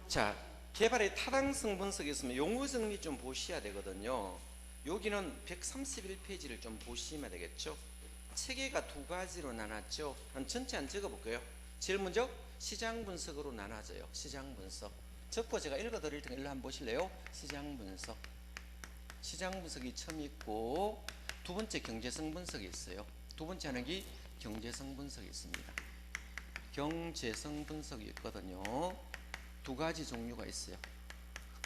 자, 개발의 타당성 분석이 있으면 용어 정리 좀 보셔야 되거든요. 여기는 131페이지를 좀 보시면 되겠죠. 체계가 두 가지로 나눴죠. 한 전체 한 적어볼게요. 제일 먼저 시장 분석으로 나눠져요. 시장 분석. 적고 제가 읽어드릴 테니까 일로 한번 보실래요? 시장 분석. 시장 분석이 처음 있고, 두 번째 경제성 분석이 있어요. 두 번째 하는 게 경제성 분석이 있습니다. 경제성 분석이 있거든요. 두 가지 종류가 있어요.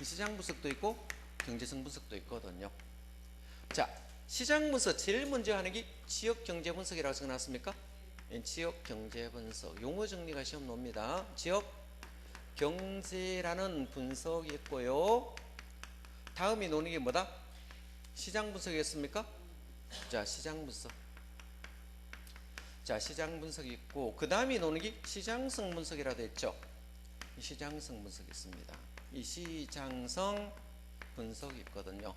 시장 분석도 있고 경제성 분석도 있거든요. 자, 시장 분석 제일 먼저 하는 게 지역 경제 분석이라고 적어놨습니까? 지역 경제 분석. 용어 정리가 시험 나옵니다. 지역 경제라는 분석이 있고요. 다음이 노는 게 뭐다? 시장 분석이겠습니까? 자, 시장 분석. 자, 시장 분석이 있고, 그 다음이 노는 게 시장성 분석이라고 했죠. 시장성 분석이 있습니다. 이 시장성 분석이 있거든요.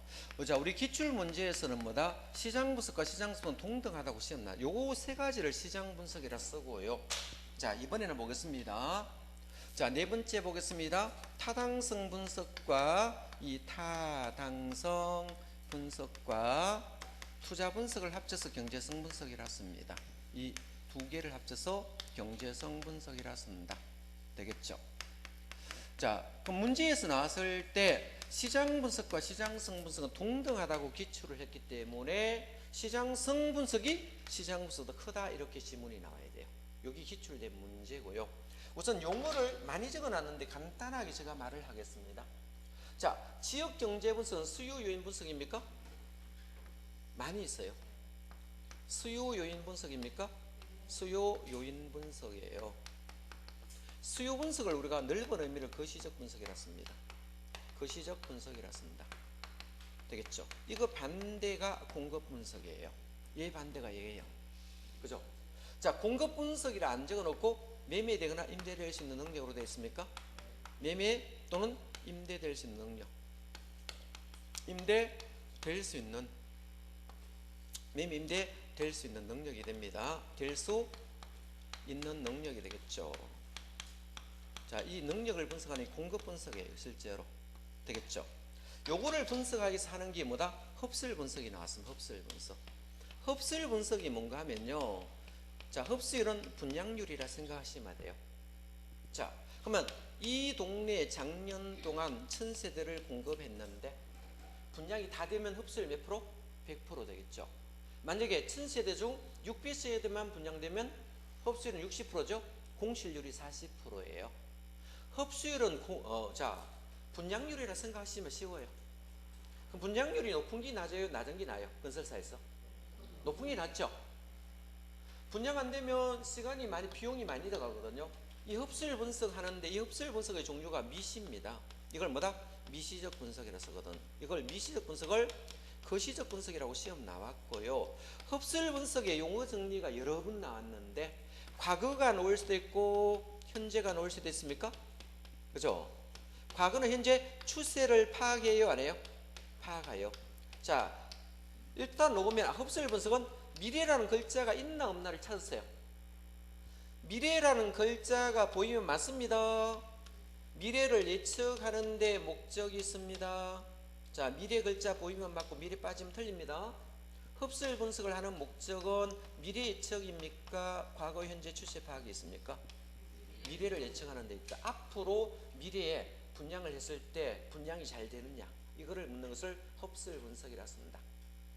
자, 우리 기출 문제에서는 뭐다? 시장 분석과 시장성은 동등하다고 시험 나. 요거 세 가지를 시장 분석이라 쓰고요. 자, 이번에는 보겠습니다. 자, 네 번째 보겠습니다. 타당성 분석과 이 타당성 분석과 투자 분석을 합쳐서 경제성 분석이라 씁니다. 이 두 개를 합쳐서 경제성 분석이라 쓴다. 되겠죠? 자, 그럼 문제에서 나왔을 때 시장 분석과 시장성 분석은 동등하다고 기출을 했기 때문에 시장성 분석이 시장 분석보다 크다 이렇게 지문이 나와야 돼요. 여기 기출된 문제고요. 우선 용어를 많이 적어놨는데 간단하게 제가 말을 하겠습니다. 자, 지역 경제 분석은 수요 요인 분석입니까? 많이 있어요. 수요 요인 분석입니까? 수요 요인 분석이에요. 수요 분석을 우리가 넓은 의미를 거시적 분석이라 씁니다. 거시적 분석이라 씁니다. 되겠죠? 이거 반대가 공급 분석이에요. 얘 반대가 얘예요. 그죠? 자, 공급 분석이라 안 적어놓고 매매되거나 임대될 수 있는 능력으로 되어 있습니까? 매매 또는 임대될 수 있는 능력. 임대될 수 있는, 매매 임대될 수 있는 능력이 됩니다. 될 수 있는 능력이 되겠죠. 자, 이 능력을 분석하는 공급 분석이에요. 실제로. 되겠죠. 요거를 분석하기 위해서 하는 게 뭐다? 흡수율 분석이 나왔습니다. 흡수율 분석. 흡수율 분석이 뭔가 하면요. 자, 흡수율은 분양률이라 생각하시면 돼요. 자, 그러면 이 동네에 작년 동안 1000세대를 공급했는데 분양이 다 되면 흡수율 몇 프로? 100% 되겠죠. 만약에 1000세대 중 600세대만 분양되면 흡수율은 60%죠. 공실률이 40%예요. 흡수율은 자, 분양률이라 생각하시면 쉬워요. 그럼 분양률이 높은 게 낮아요? 낮은 게 나아요? 건설사에서? 높은 게 낫죠? 분양 안 되면 시간이 많이, 비용이 많이 들어가거든요. 이 흡수율 분석하는데 이 흡수율 분석의 종류가 미시입니다. 이걸 뭐다? 미시적 분석이라 쓰거든. 이걸 미시적 분석을 거시적 분석이라고 시험 나왔고요. 흡수율 분석의 용어 정리가 여러 번 나왔는데 과거가 나올 수도 있고 현재가 나올 수도 있습니까? 그죠? 과거는 현재 추세를 파악해요, 안 해요? 파악해요. 자, 일단 놓으면 흡수율 분석은 미래라는 글자가 있나 없나를 찾으세요. 미래라는 글자가 보이면 맞습니다. 미래를 예측하는데 목적이 있습니다. 자, 미래 글자 보이면 맞고 미래 빠지면 틀립니다. 흡수율 분석을 하는 목적은 미래 예측입니까? 과거, 현재 추세 파악이 있습니까? 미래를 예측하는 데 있다. 앞으로 미래에 분양을 했을 때 분양이 잘 되느냐 이거를 묻는 것을 흡수율 분석이라 쓴다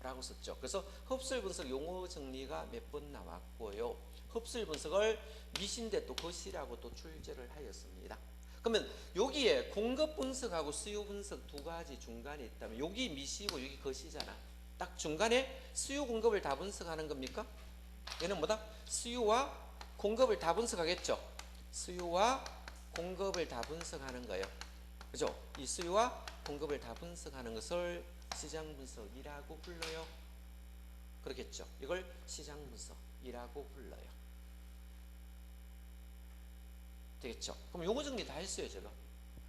라고 썼죠. 그래서 흡수율 분석 용어 정리가 몇 번 나왔고요. 흡수율 분석을 미신데 또 거시라고 또 출제를 하였습니다. 그러면 여기에 공급 분석하고 수요 분석 두 가지 중간에 있다면 여기 미시고 여기 거시잖아. 딱 중간에 수요 공급을 다 분석하는 겁니까? 얘는 뭐다? 수요와 공급을 다 분석하겠죠. 수요와 공급을 다 분석하는 거예요. 그죠? 이 수요와 공급을 다 분석하는 것을 시장 분석이라고 불러요. 그렇겠죠. 이걸 시장 분석이라고 불러요. 되겠죠? 그럼 용어 정리 다 했어요, 제가.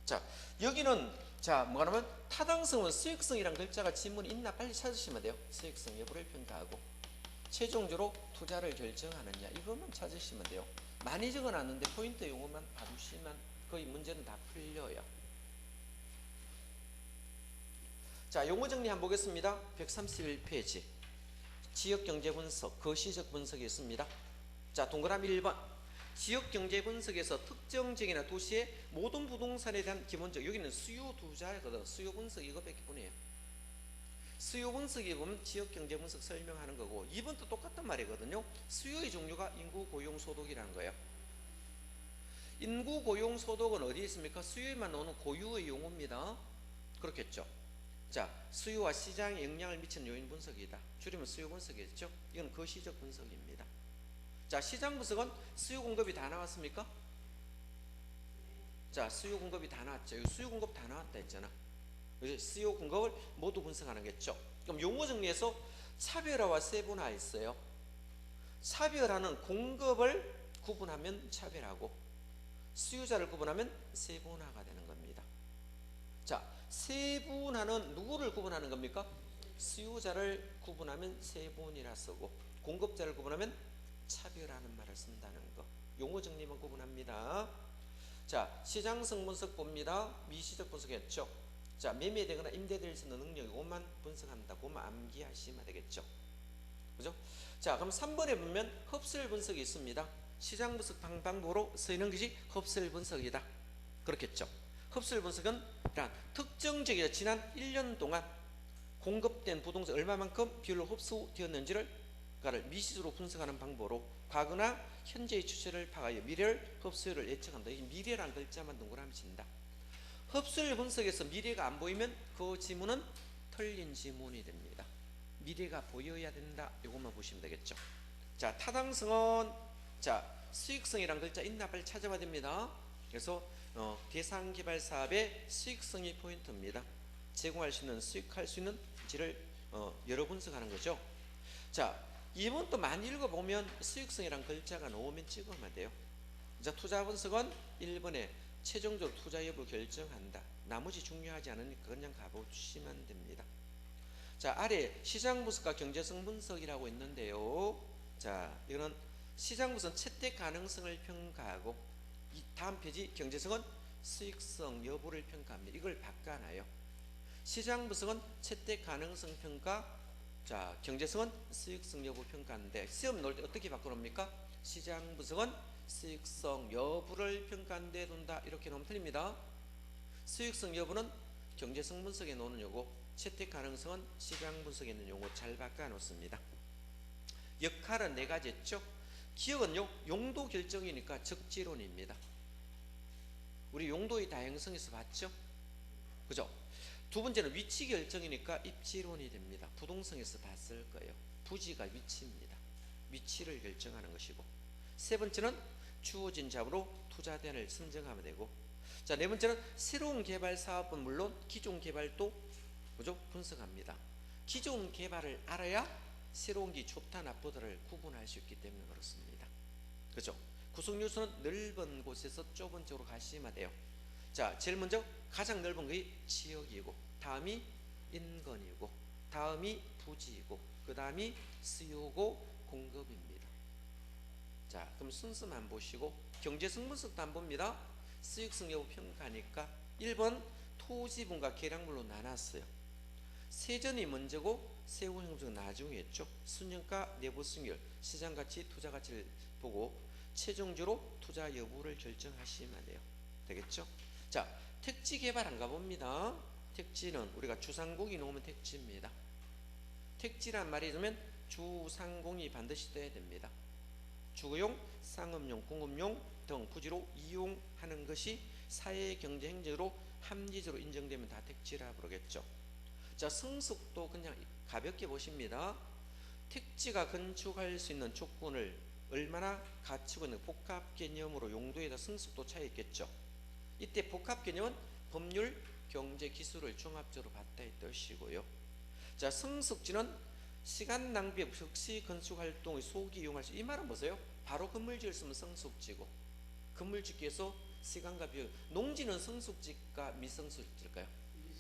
자, 여기는 자, 뭐냐면 타당성은 수익성이란 글자가 지문이 있나 빨리 찾으시면 돼요. 수익성 여부를 평가하고 최종적으로 투자를 결정하느냐 이것만 찾으시면 돼요. 많이 적어놨는데 포인트 용어만 봐주시면 거의 문제는 다 풀려요. 자, 용어 정리 한번 보겠습니다. 131페이지. 지역경제 분석, 거시적 분석이 있습니다. 자, 동그라미 1번. 지역경제 분석에서 특정 지역이나 도시의 모든 부동산에 대한 기본적, 여기는 수요 투자거든. 수요 분석 이거밖에 뿐이에요. 수요 분석이 보면 지역경제 분석 설명하는 거고, 2번도 똑같은 말이거든요. 수요의 종류가 인구, 고용, 소득이라는 거예요. 인구, 고용, 소득은 어디에 있습니까? 수요에만 나오는 고유의 용어입니다. 그렇겠죠. 자, 수요와 시장에 영향을 미치는 요인 분석이다. 줄이면 수요 분석이겠죠. 이건 거시적 분석입니다. 자, 시장 분석은 수요 공급이 다 나왔습니까? 자, 수요 공급이 다 나왔죠. 여기 수요 공급 다 나왔다 했잖아. 수요 공급을 모두 분석하는 거겠죠. 그럼 용어 정리해서 차별화와 세분화 있어요. 차별화는 공급을 구분하면 차별하고, 수요자를 구분하면 세분화가 되는 겁니다. 자, 세분화는 누구를 구분하는 겁니까? 수요자를 구분하면 세분이라 쓰고, 공급자를 구분하면 차별하는 말을 쓴다는 거. 용어 정리만 구분합니다. 자, 시장성 분석 봅니다. 미시적 분석했죠. 자, 매매되거나 임대될 수 있는 능력, 이것만 분석한다. 그것만 암기하시면 되겠죠. 그죠? 자, 그럼 3번에 보면 흡수율 분석이 있습니다. 시장 분석 방법으로 쓰이는 것이 흡수율 분석이다. 그렇겠죠. 흡수율 분석은 특정 지역에 지난 1년 동안 공급된 부동산 얼마만큼 비율로 흡수되었는지를 미시적으로 분석하는 방법으로 과거나 현재의 추세를 파악하여 미래를 흡수율을 예측한다. 이 미래라는 글자만 동그라미 친다. 흡수율 분석에서 미래가 안 보이면 그 지문은 틀린 지문이 됩니다. 미래가 보여야 된다. 이것만 보시면 되겠죠. 자, 타당성은 수익성이란 글자 있나 빨리 찾아봐야 됩니다. 그래서 대상 개발 사업의 수익성이 포인트입니다. 제공할 수 있는, 수익할 수 있는 지를 여러 분석하는 거죠. 자, 2번 또 많이 읽어보면 수익성이란 글자가 나오면 찍으면 돼요. 자, 투자 분석은 1번에 최종적으로 투자 여부 결정한다. 나머지 중요하지 않으니까 그냥 가보시면 됩니다. 자, 아래 시장 분석과 경제성 분석이라고 있는데요. 자, 이거는 시장 분석은 채택 가능성을 평가하고, 이 다음 페이지 경제성은 수익성 여부를 평가합니다. 이걸 바꿔놔요. 시장 분석은 채택 가능성 평가, 자, 경제성은 수익성 여부 평가인데 시험 넣을 때 어떻게 바꿔놓습니까? 시장 분석은 수익성 여부를 평가한데 둔다. 이렇게 놓으면 틀립니다. 수익성 여부는 경제성 분석에 놓는 요거, 채택 가능성은 시장 분석에 있는 용어 잘 바꿔 놓습니다. 역할은 4가지 했죠. 기억은요, 용도 결정이니까 적지론입니다. 우리 용도의 다양성에서 봤죠? 그죠? 두 번째는 위치 결정이니까 입지론이 됩니다. 부동성에서 다 쓸 거예요. 부지가 위치입니다. 위치를 결정하는 것이고, 세 번째는 주어진 잡으로 투자대안을 선정하면 되고, 자, 네 번째는 새로운 개발 사업은 물론 기존 개발도 그죠? 분석합니다. 기존 개발을 알아야 새로운 게 좋다 나쁘다를 구분할 수 있기 때문에 그렇습니다. 그죠? 구성 요소는 넓은 곳에서 좁은 쪽으로 가시면 돼요. 자, 제일 먼저 가장 넓은 게 지역이고, 다음이 인건이고, 다음이 부지이고, 그 다음이 수요고 공급입니다. 자, 그럼 순서만 보시고 경제성 분석도 안 봅니다. 수익성 여부 평가니까 1번 토지분과 계량물로 나눴어요. 세전이 먼저고 세후 형성은 나중에 했죠. 순영가, 내부 승률, 시장가치, 투자가치를 보고 최종적으로 투자 여부를 결정하시면 돼요. 되겠죠? 자, 택지 개발 안 가봅니다. 택지는 우리가 주상공이 나오면 택지입니다. 택지란 말이 들으면 주상공이 반드시 돼야 됩니다. 주거용, 상업용, 공업용 등 부지로 이용하는 것이 사회경제행정으로 합리적으로 인정되면 다 택지라 부르겠죠. 자, 성숙도 그냥 가볍게 보십니다. 택지가 건축할 수 있는 조건을 얼마나 갖추고 있는 복합 개념으로 용도에다 성숙도 차이 있겠죠. 이때 복합 개념은 법률, 경제, 기술을 종합적으로 봤다 이 뜻이고요. 자, 성숙지는 시간 낭비 없이 건축 활동의 소기 이용할 수, 이 말은 보세요. 바로 건물지을 쓰면 성숙지고, 건물짓기에서 시간과 비용, 농지는 성숙지가 미성숙지일까요?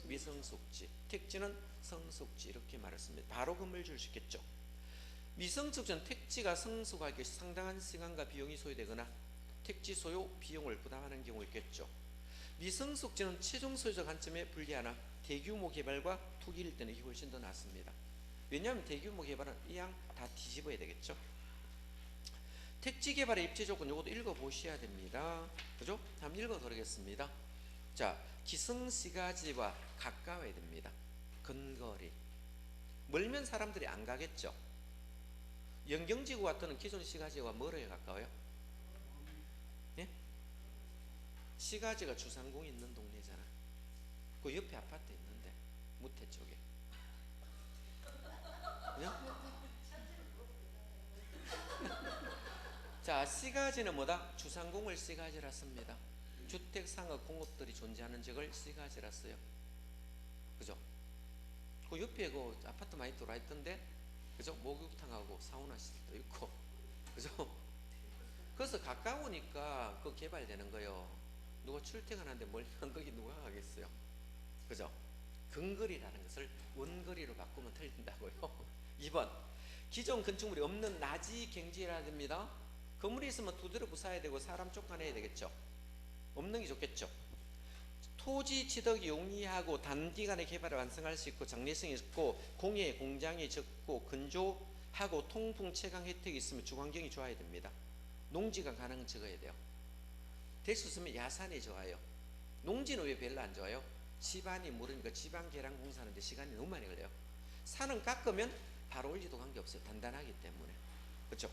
미성숙지. 택지는 성숙지, 이렇게 말했습니다. 바로 건물 지을 수 있겠죠. 미성숙지는 택지가 성숙하기 위해 상당한 시간과 비용이 소요되거나 택지 소요 비용을 부담하는 경우 있겠죠. 미성숙지는 최종 소유자 관점에 분리하나 대규모 개발과 투기일 때는 이게 훨씬 더 낫습니다. 왜냐하면 대규모 개발은 이왕 다 뒤집어야 되겠죠. 택지 개발의 입지 조건 요것도 읽어보셔야 됩니다. 그죠? 한번 읽어드리겠습니다. 자, 기성시가지와 가까워야 됩니다. 근거리. 멀면 사람들이 안 가겠죠. 영경지구 같은 기존 시가지와 뭐로에 가까워요? 예? 시가지가 주상공이 있는 동네잖아. 그 옆에 아파트 있는데 무태 쪽에. 자, 시가지는 뭐다? 주상공을 시가지라 씁니다. 주택상업 공업들이 존재하는 지역을 시가지라 써요. 그죠? 그 옆에 그 아파트 많이 들어와 있던데, 그죠? 목욕탕하고 사우나실도 있고, 그죠? 그래서 가까우니까 그 개발되는 거요. 누가 출퇴근하는데 멀면 거기 누가 가겠어요? 그죠? 근거리라는 것을 원거리로 바꾸면 틀린다고요. 2번, 기존 건축물이 없는 나지 갱지해야 됩니다. 건물이 있으면 두드려 부숴야 되고 사람 쫓아내야 되겠죠. 없는 게 좋겠죠. 토지 취득이 용이하고 단기간에 개발을 완성할 수 있고 장래성이 있고 공해 공장이 적고 근조하고 통풍 채광 혜택이 있으면 주환경이 좋아야 됩니다. 농지가 가능한 적어야 돼요. 될 수 있으면 야산이 좋아요. 농지는 왜 별로 안 좋아요? 집안이 모르니까 지방 계량 공사하는데 시간이 너무 많이 걸려요. 산은 깎으면 바로 올리도 관계없어요. 단단하기 때문에. 그렇죠?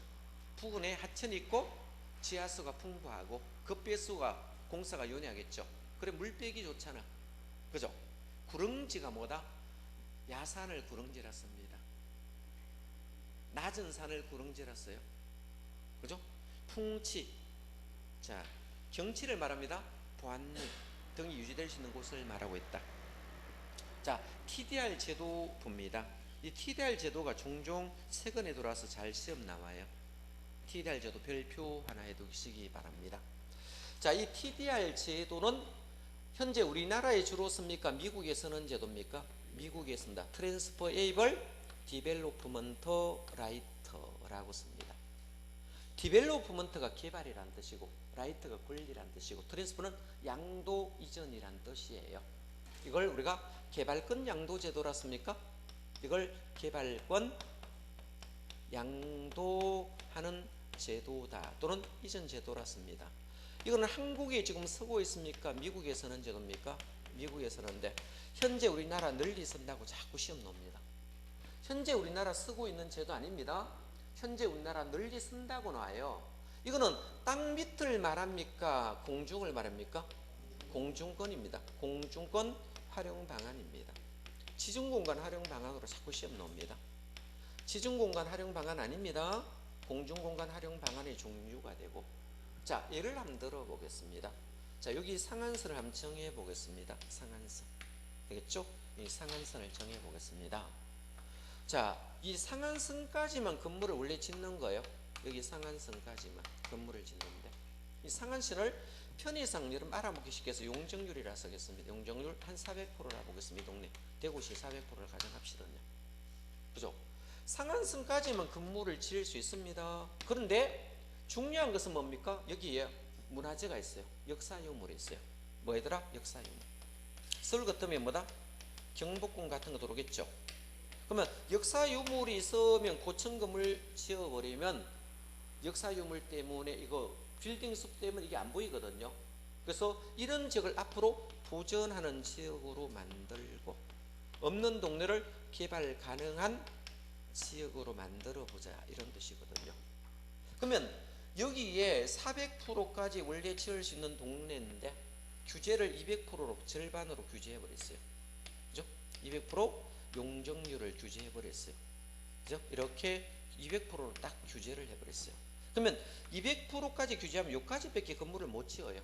부근에 하천이 있고 지하수가 풍부하고 급배수가 공사가 용이하겠죠. 그래 물 빼기 좋잖아. 그죠? 구릉지가 뭐다? 야산을 구릉지라 씁니다. 낮은 산을 구릉지라 써요. 그죠? 풍치. 자, 경치를 말합니다. 보안리 등이 유지될 수 있는 곳을 말하고 있다. 자, TDR 제도 봅니다. 이 TDR 제도가 종종 최근에 들어와서 잘 시험 나와요. TDR 제도 별표 하나 해두시기 바랍니다. 자, 이 TDR 제도는 현재 우리나라에 주로 씁니까? 미국에 쓰는 제도입니까? 미국에 쓴다. 트랜스퍼에이블 디벨로프먼트 라이트라고 씁니다. 디벨로프먼트가 개발이란 뜻이고 라이트가 권리란 뜻이고 트랜스퍼는 양도 이전이란 뜻이에요. 이걸 우리가 개발권 양도 제도라 씁니까? 이걸 개발권 양도하는 제도다 또는 이전 제도라 씁니다. 이거는 한국에 지금 쓰고 있습니까? 미국에 쓰는 제도입니까? 미국에 쓰는데 현재 우리나라 널리 쓴다고 자꾸 시험 놉니다. 현재 우리나라 쓰고 있는 제도 아닙니다. 현재 우리나라 널리 쓴다고 나와요. 이거는 땅 밑을 말합니까? 공중을 말합니까? 공중권입니다. 공중권 활용 방안입니다. 지중공간 활용 방안으로 자꾸 시험 나옵니다. 지중공간 활용 방안 아닙니다. 공중공간 활용 방안의 종류가 되고. 자, 예를 한번 들어보겠습니다. 자, 여기 상한선을 한번 정해 보겠습니다. 상한선 되겠죠? 이 상한선을 정해 보겠습니다. 자, 이 상한선까지만 건물을 원래 짓는 거예요. 여기 상한선까지만 건물을 짓는데 이 상한선을 편의상 여러분 알아보기 쉽게 해서 용적률이라 쓰겠습니다. 용적률 한 400%라 보겠습니다. 이 동네 대구시 400%를 가정합시다요. 그죠? 상한선까지만 건물을 지을 수 있습니다. 그런데 중요한 것은 뭡니까? 여기에 문화재가 있어요. 역사유물이 있어요. 뭐더라? 역사유물. 서울 같으면 뭐다? 경복궁 같은 거 들어오겠죠. 그러면 역사유물이 있으면 고층 건물 지어버리면 역사유물 때문에 이거 빌딩 숲 때문에 이게 안 보이거든요. 그래서 이런 지역을 앞으로 보전하는 지역으로 만들고 없는 동네를 개발 가능한 지역으로 만들어 보자 이런 뜻이거든요. 그러면 여기에 400%까지 원래 지을 수 있는 동네인데 규제를 200%로 절반으로 규제해 버렸어요. 그죠? 200% 용적률을 규제해 버렸어요. 그죠? 이렇게 200%로 딱 규제를 해 버렸어요. 그러면 200%까지 규제하면 여기까지밖에 건물을 못 지어요.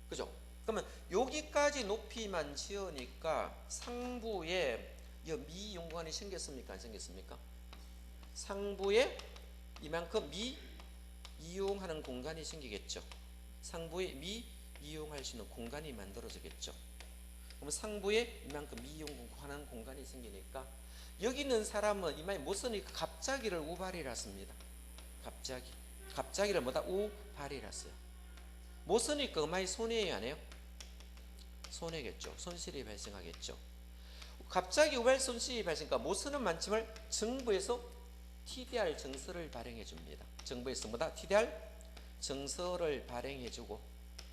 그죠? 그러면 여기까지 높이만 지으니까 상부에 미용관이 생겼습니까? 안 생겼습니까? 상부에 이만큼 이용하는 공간이 생기겠죠. 상부에 이용할 수 있는 공간이 만들어지겠죠. 그러면 상부에 이만큼 이용하는 공간이 생기니까 여기 있는 사람은 이마에 못 쓰니까 갑자기를 우발이라 씁니다. 갑자기를 뭐다? 우발이라 써요. 못 쓰니까 이마에 손해예요, 안 해요? 손해겠죠. 손실이 발생하겠죠. 갑자기 우발 손실이 발생하니까 못 쓰는 만큼을 정부에서 TDR 증서를 발행해 줍니다. 정부에서 뭐다? TDR 증서를 발행해 주고,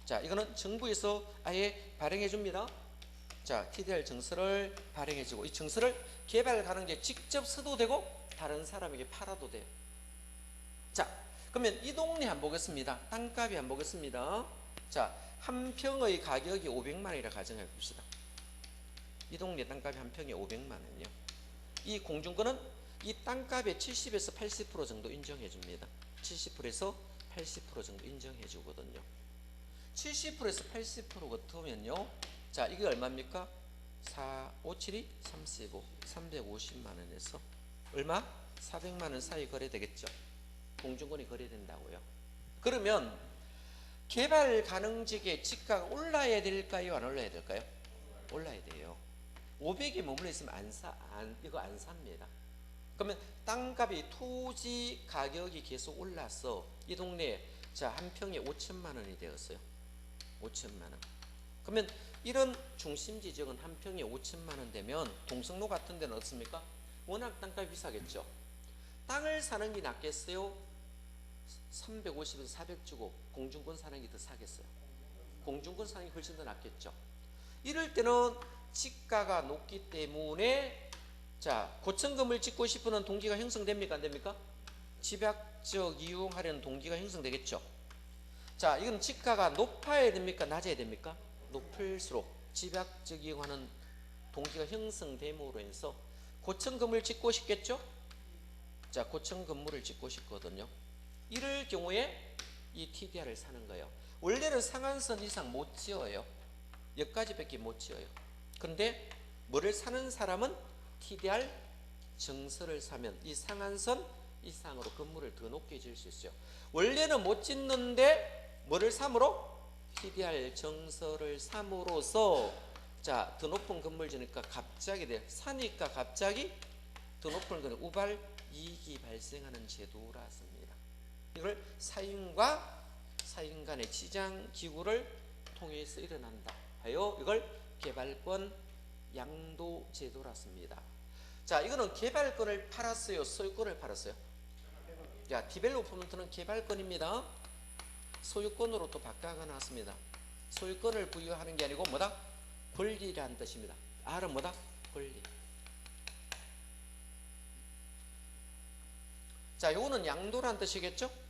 자, 이거는 정부에서 아예 발행해 줍니다. 자, TDR 증서를 발행해 주고, 이 증서를 개발 가능자에 직접 써도 되고 다른 사람에게 팔아도 돼요. 자, 그러면 이 동네 한번 보겠습니다. 땅값이 한번 보겠습니다. 자, 한 평의 가격이 500만 원이라 가정해 봅시다. 이 동네 땅값이 한 평에 500만 원이요. 이 공중권은 이 땅값의 70에서 80% 정도 인정해 줍니다. 70%에서 80% 정도 인정해 주거든요. 70%에서 80% 같으면요. 자, 이게 얼마입니까? 4, 5, 7이 35, 350만 원에서 얼마? 400만 원 사이 거래되겠죠. 공중권이 거래된다고요. 그러면 개발 가능지구의 지가가 올라야 될까요? 안 올라야 될까요? 올라야 돼요. 500에 머물러 있으면 이거 안 삽니다. 그러면 땅값이 토지 가격이 계속 올라서 이 동네에 자, 한 평에 5천만 원이 되었어요. 5천만 원. 그러면 이런 중심 지역은 한 평에 5천만 원 되면 동성로 같은 데는 어떻습니까? 워낙 땅값이 비싸겠죠. 땅을 사는 게 낫겠어요? 350에서 400 주고 공중권 사는 게 더 사겠어요? 공중권 사는 게 훨씬 더 낫겠죠. 이럴 때는 지가가 높기 때문에 자, 고층건물 짓고 싶은 동기가 형성됩니까? 안 됩니까? 집약적 이용하려는 동기가 형성되겠죠. 자, 이건 지가가 높아야 됩니까? 낮아야 됩니까? 높을수록 집약적 이용하는 동기가 형성됨으로 해서 고층건물 짓고 싶겠죠? 자, 고층건물을 짓고 싶거든요. 이럴 경우에 이 TDR을 사는 거예요. 원래는 상한선 이상 못 지어요. 여기까지밖에 못 지어요. 그런데 뭐를 사는 사람은 TDR 증서를 사면 이 상한선 이상으로 건물을 더 높게 지을 수 있어요. 원래는 못 짓는데 뭐를 삼으로? TDR 증서를 삼으로써 자, 더 높은 건물 지니까 갑자기 사니까 갑자기 더 높은 거는 우발 이익이 발생하는 제도라습니다. 이걸 사인과 사인 간의 시장 기구를 통해서 일어난다 하여 이걸 개발권 양도 제도라습니다. 자, 이거는 개발권을 팔았어요? 소유권을 팔았어요? 자, 디벨로퍼먼트는 개발권입니다. 소유권으로 또 바꿔가 나왔습니다. 소유권을 부여하는 게 아니고 뭐다? 권리라는 뜻입니다. R은 뭐다? 권리. 자, 요거는 양도란 뜻이겠죠?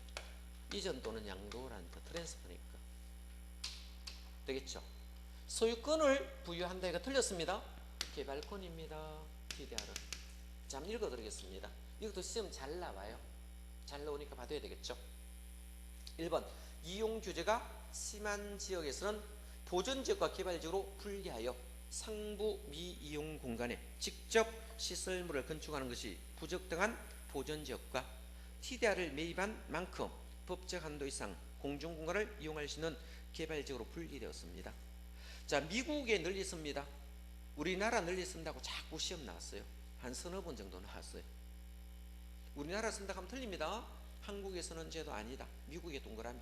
이전 또는 양도란 뜻, 트랜스퍼니까. 되겠죠? 소유권을 부여한다 이거 틀렸습니다. 개발권입니다. TDR은. 자, 한번 읽어드리겠습니다. 이것도 시험 잘 나와요. 잘 나오니까 봐둬야 되겠죠? 1번 이용 규제가 심한 지역에서는 보존지역과 개발지역으로 분리하여 상부 미이용 공간에 직접 시설물을 건축하는 것이 부적당한 보존지역과 TDR을 매입한 만큼 법적 한도 이상 공중공간을 이용할 수 있는 개발지역으로 분리되었습니다. 자, 미국에 널리 씁니다. 우리나라 널리 쓴다고 자꾸 시험 나왔어요. 한 서너 번 정도 나왔어요. 우리나라 쓴다고 하면 틀립니다. 한국에서는 제도 아니다. 미국의 동그라미.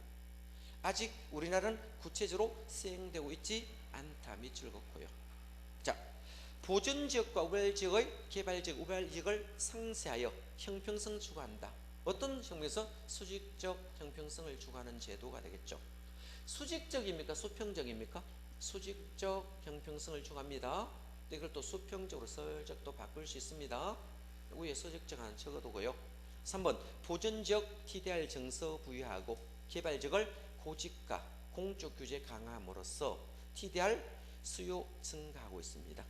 아직 우리나라는 구체적으로 시행되고 있지 않다. 밑줄 긋고요. 자, 보존지역과 우발지역의 개발지역, 우발지역을 상세하여 형평성 추구한다. 어떤 형평성? 수직적 형평성을 추구하는 제도가 되겠죠. 수직적입니까? 수평적입니까? 수직적 형평성을 추구합니다. 이걸 또 수평적으로 슬쩍 또 바꿀 수 있습니다. 위에 수직적 하나 적어두고요. 3번 보존지역 TDR 증서 부여하고 개발지역을 고지가 공적 규제 강화함으로써 TDR 수요 증가하고 있습니다.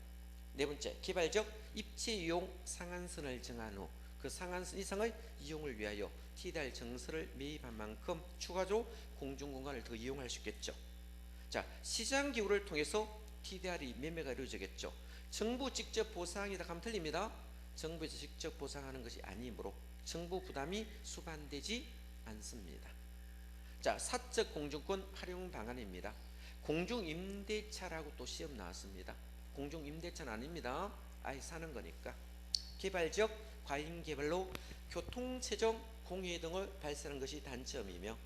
네 번째, 개발지역 입지 이용 상한선을 정한 후 그 상한선 이상의 이용을 위하여 TDR 증서를 매입한 만큼 추가적으로 공중공간을 더 이용할 수 있겠죠. 자, 시장기구를 통해서 TDR이 매매가 이루어지겠죠. 정부 직접 보상이다 하면 틀립니다. 정부에서 직접 보상하는 것이 아니므로 정부 부담이 수반되지 않습니다. 자, 사적 공중권 활용 방안입니다. 공중임대차라고 또 시험 나왔습니다. 공중임대차는 아닙니다. 아예 사는 거니까. 개발지역 과잉개발로 교통체증 공해 등을 발생하는 것이 단점이며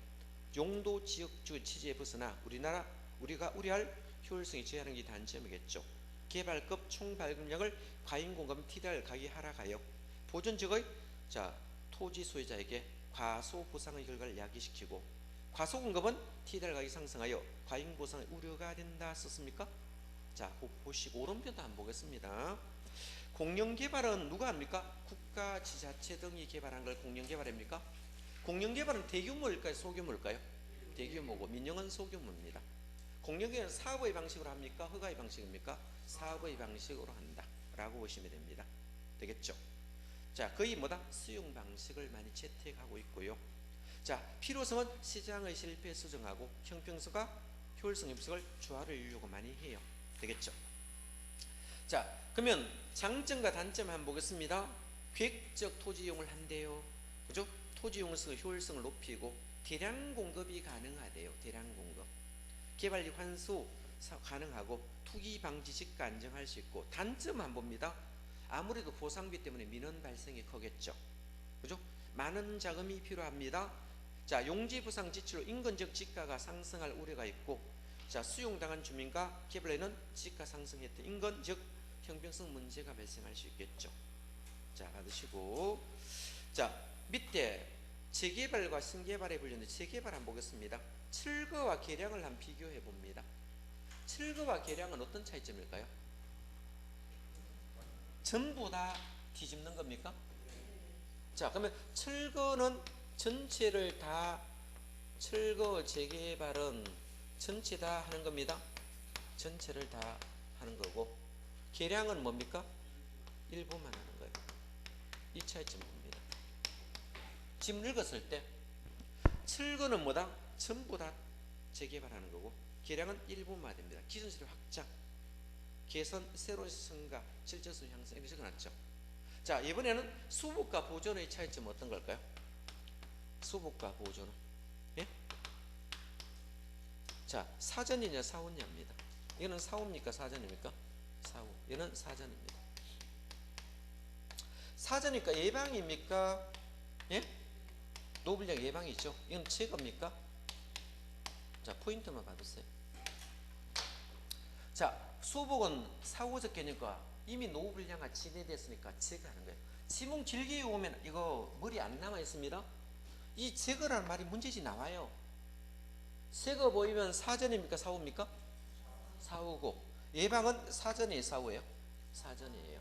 용도 지역주 취지에 벗어나 우리가 우려할 효율성이 저하는 게 단점이겠죠. 개발급 총 발급량을 과잉 공급 TDR 가격이 하락하여 보존적의 토지 소유자에게 과소 보상의 결과를 야기시키고 과소 공급은 TDR 가격이 상승하여 과잉 보상의 우려가 된다 썼습니까? 자, 보시고 오른편도 한번 보겠습니다. 공영개발은 누가 합니까? 국가, 지자체 등이 개발한 걸 공영개발입니까? 공영개발은 대규모일까요? 소규모일까요? 대규모고 민영은 소규모입니다. 공영개발은 사업의 방식으로 합니까? 허가의 방식입니까? 사업의 방식으로 한다 라고 보시면 됩니다. 되겠죠? 자, 거의 수용 방식을 많이 채택하고 있고요. 자, 필요성은 시장의 실패 수정하고 형평성과 효율성 협력을 조화를 많이 해요. 되겠죠? 자, 그러면 장점과 단점 한번 보겠습니다. 계획적 토지 이용을 한대요. 그죠? 토지 이용성의 효율성을 높이고 대량 공급이 가능하대요. 대량 공급. 개발력 환수 가능하고 투기 방지 시가 안정할 수 있고 단점 한번 봅니다. 아무래도 보상비 때문에 민원 발생이 크겠죠. 그죠? 많은 자금이 필요합니다. 자, 용지 부상 지출로 인근적 지가가 상승할 우려가 있고 자, 수용당한 주민과 개발에는 지가 상승했던 인근적 형평성 문제가 발생할 수 있겠죠. 자, 받으시고 자, 밑에 재개발과 신개발에 분류된 재개발 한번 보겠습니다. 철거와 개량을 한번 비교해 봅니다. 철거와 개량은 어떤 차이점일까요? 전부 다 뒤집는 겁니까? 자, 그러면 철거는 전체를 다 철거 재개발은 전체 다 하는 겁니다. 전체를 다 하는 거고 개량은 뭡니까? 일부만 하는 거예요. 이 차이점 봅니다. 지금 읽었을 때 철거는 전부 다 재개발하는 거고 개량은 일부만 됩니다. 기존시설 확장, 개선, 새로운 성과, 실질성 향상 이렇게 적어놨죠. 자, 이번에는 수복과 보존의 차이점은 어떤 걸까요? 수복과 보존은 예? 자, 사전이냐 사후냐입니다. 이거는 사후입니까 사전입니까? 사후. 얘는 사전입니다. 사전이니까 예방입니까? 예? 노블량 예방이죠. 이건 제거입니까? 자, 포인트만 봐주세요. 자, 수복은 사후적 개념과 이미 노후불량화 진행됐으니까 제거하는 거예요. 지붕 길게 오면 이거 머리 안 남아 있습니다. 이 제거라는 말이 문제지 나와요. 새거 보이면 사전입니까 사후입니까? 사후고 예방은 사전이에요 사후예요? 사전이에요.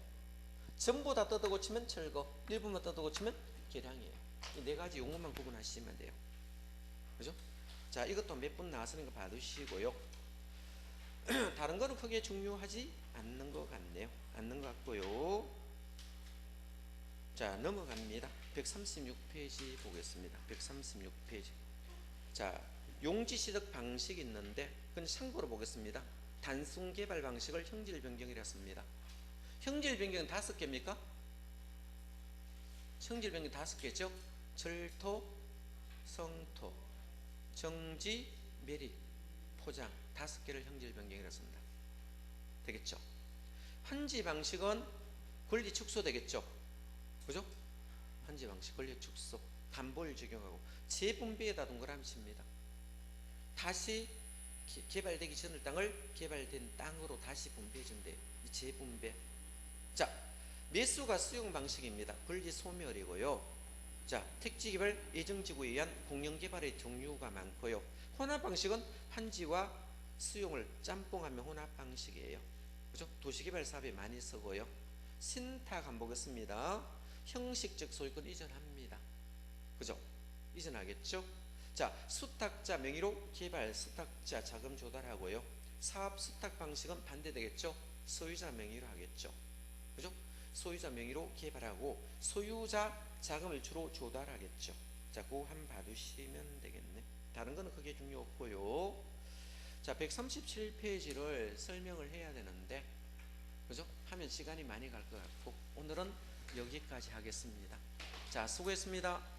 전부 다 뜯어고치면 철거, 일부만 뜯어고치면 개량이에요. 이 네 가지 용어만 구분하시면 돼요. 그죠? 자, 이것도 몇 분 나왔으니까 봐두시고요. 다른 거는 크게 중요하지 않는 것 같네요. 않는 것 같고요. 자, 넘어갑니다. 136페이지 보겠습니다. 136페이지. 자, 용지시적 방식이 있는데 그건 참고로 보겠습니다. 단순 개발 방식을 형질 변경이라 씁니다. 형질 변경은 5개입니까? 형질 변경 5개죠. 절토, 성토, 정지, 매립, 포장 5개를 형질 변경이라 씁니다. 되겠죠? 환지 방식은 권리 축소 되겠죠? 그죠? 환지 방식 권리 축소, 담보를 적용하고 재분배에다 동그라미 칩니다. 다시 개발되기 전의 땅을 개발된 땅으로 다시 분배해준대요. 이 재분배. 자, 매수가 수용 방식입니다. 권리 소멸이고요. 자, 택지개발 예정지구에 의한 공영개발의 종류가 많고요. 혼합 방식은 환지와 수용을 짬뽕하면 혼합 방식이에요. 그죠? 도시개발 사업에 많이 쓰고요. 신탁 한번 보겠습니다. 형식적 소유권 이전합니다. 그죠? 이전하겠죠? 자, 수탁자 명의로 개발, 수탁자 자금 조달하고요. 사업 수탁 방식은 반대되겠죠? 소유자 명의로 하겠죠. 그죠? 소유자 명의로 개발하고 소유자 자금을 주로 조달하겠죠. 자, 그거 한번 봐두시면 되겠네. 다른 거는 크게 중요 없고요. 자, 137페이지를 설명을 해야 되는데 그죠? 하면 시간이 많이 갈 것 같고 오늘은 여기까지 하겠습니다. 자, 수고했습니다.